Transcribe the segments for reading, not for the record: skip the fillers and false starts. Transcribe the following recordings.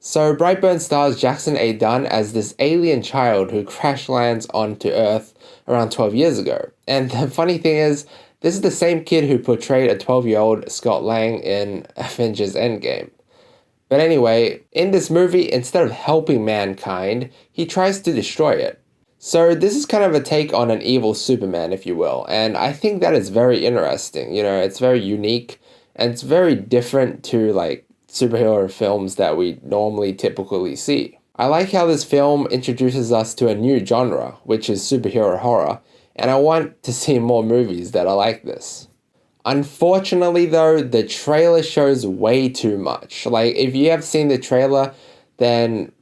So Brightburn stars Jackson A. Dunn as this alien child who crash lands onto Earth around 12 years ago. And the funny thing is, this is the same kid who portrayed a 12-year-old Scott Lang in Avengers Endgame. But anyway, in this movie, instead of helping mankind, he tries to destroy it. So this is kind of a take on an evil Superman, if you will, and I think that is very interesting. You know, it's very unique, and it's very different to like superhero films that we normally typically see. I like how this film introduces us to a new genre, which is superhero horror, and I want to see more movies that are like this. Unfortunately though, the trailer shows way too much. Like, if you have seen the trailer, then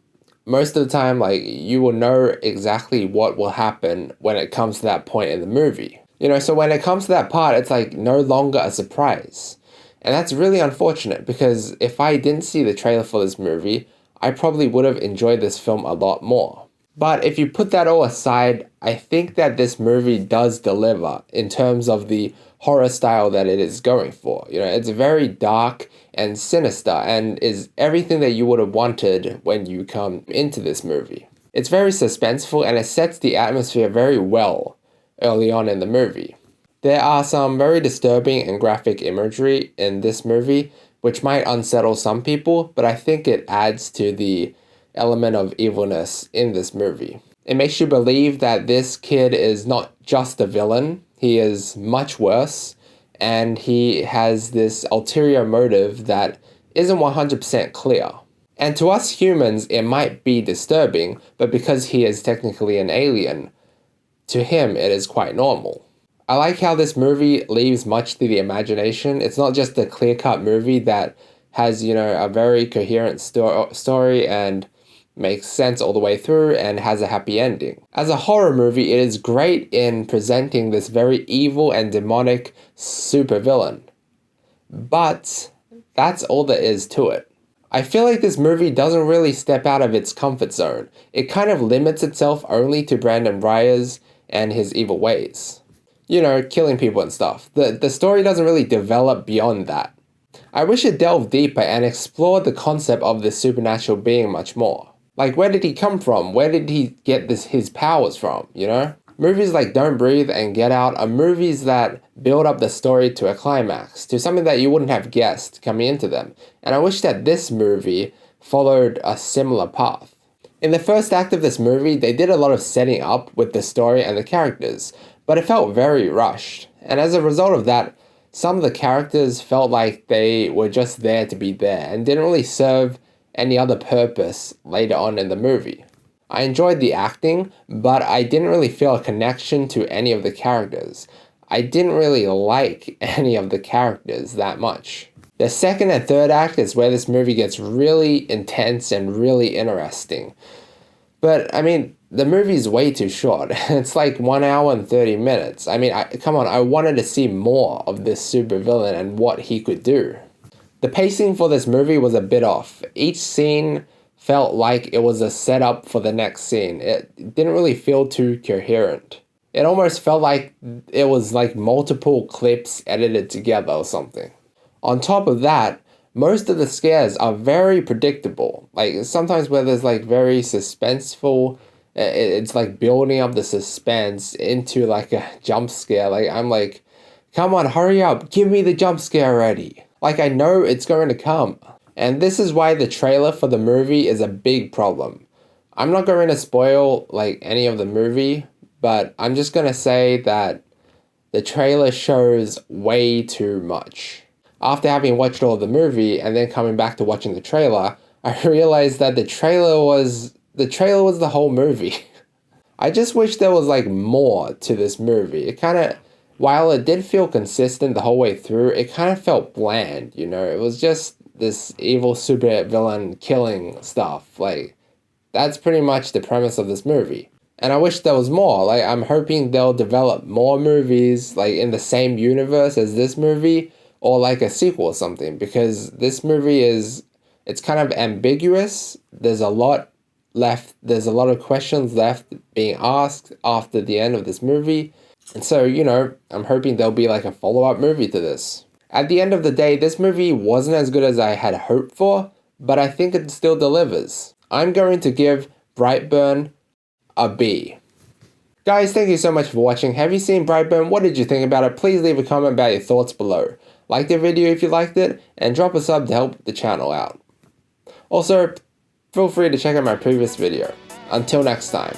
most of the time, like, you will know exactly what will happen when it comes to that point in the movie. You know, so when it comes to that part, it's like no longer a surprise. And that's really unfortunate because if I didn't see the trailer for this movie, I probably would have enjoyed this film a lot more. But if you put that all aside, I think that this movie does deliver in terms of the horror style that it is going for. You know, it's very dark and sinister and is everything that you would have wanted when you come into this movie. It's very suspenseful and it sets the atmosphere very well early on in the movie. There are some very disturbing and graphic imagery in this movie, which might unsettle some people, but I think it adds to the element of evilness in this movie. It makes you believe that this kid is not just a villain, he is much worse, and he has this ulterior motive that isn't 100% clear. And to us humans, it might be disturbing, but because he is technically an alien, to him it is quite normal. I like how this movie leaves much to the imagination. It's not just a clear-cut movie that has, you know, a very coherent story and makes sense all the way through and has a happy ending. As a horror movie, it is great in presenting this very evil and demonic supervillain. But that's all there is to it. I feel like this movie doesn't really step out of its comfort zone. It kind of limits itself only to Brandon Byers and his evil ways. You know, killing people and stuff. The story doesn't really develop beyond that. I wish it delved deeper and explored the concept of this supernatural being much more. Like, where did he come from? Where did he get his powers from, you know? Movies like Don't Breathe and Get Out are movies that build up the story to a climax, to something that you wouldn't have guessed coming into them. And I wish that this movie followed a similar path. In the first act of this movie, they did a lot of setting up with the story and the characters, but it felt very rushed. And as a result of that, some of the characters felt like they were just there to be there and didn't really serve any other purpose later on in the movie. I enjoyed the acting, but I didn't really feel a connection to any of the characters. I didn't really like any of the characters that much. The second and third act is where this movie gets really intense and really interesting. But, I mean, the movie's way too short. It's like 1 hour and 30 minutes. I mean, come on, I wanted to see more of this supervillain and what he could do. The pacing for this movie was a bit off. Each scene felt like it was a setup for the next scene. It didn't really feel too coherent. It almost felt like it was like multiple clips edited together or something. On top of that, most of the scares are very predictable. Like, sometimes where there's like very suspenseful, it's like building up the suspense into like a jump scare. Like, I'm like, come on, hurry up, give me the jump scare already. Like, I know it's going to come. And this is why the trailer for the movie is a big problem. I'm not going to spoil like any of the movie, but I'm just going to say that the trailer shows way too much. After having watched all of the movie and then coming back to watching the trailer, I realized that the trailer was the whole movie. I just wish there was like more to this movie. It kind of, while it did feel consistent the whole way through, it kind of felt bland, you know? It was just this evil super villain killing stuff. Like, that's pretty much the premise of this movie. And I wish there was more. Like, I'm hoping they'll develop more movies like in the same universe as this movie, or like a sequel or something, because this movie it's kind of ambiguous. There's a lot left. There's a lot of questions left being asked after the end of this movie. And so, you know, I'm hoping there'll be like a follow-up movie to this. At the end of the day, this movie wasn't as good as I had hoped for, but I think it still delivers. I'm going to give Brightburn a B. Guys, thank you so much for watching. Have you seen Brightburn? What did you think about it? Please leave a comment about your thoughts below. Like the video if you liked it, and drop a sub to help the channel out. Also, feel free to check out my previous video. Until next time.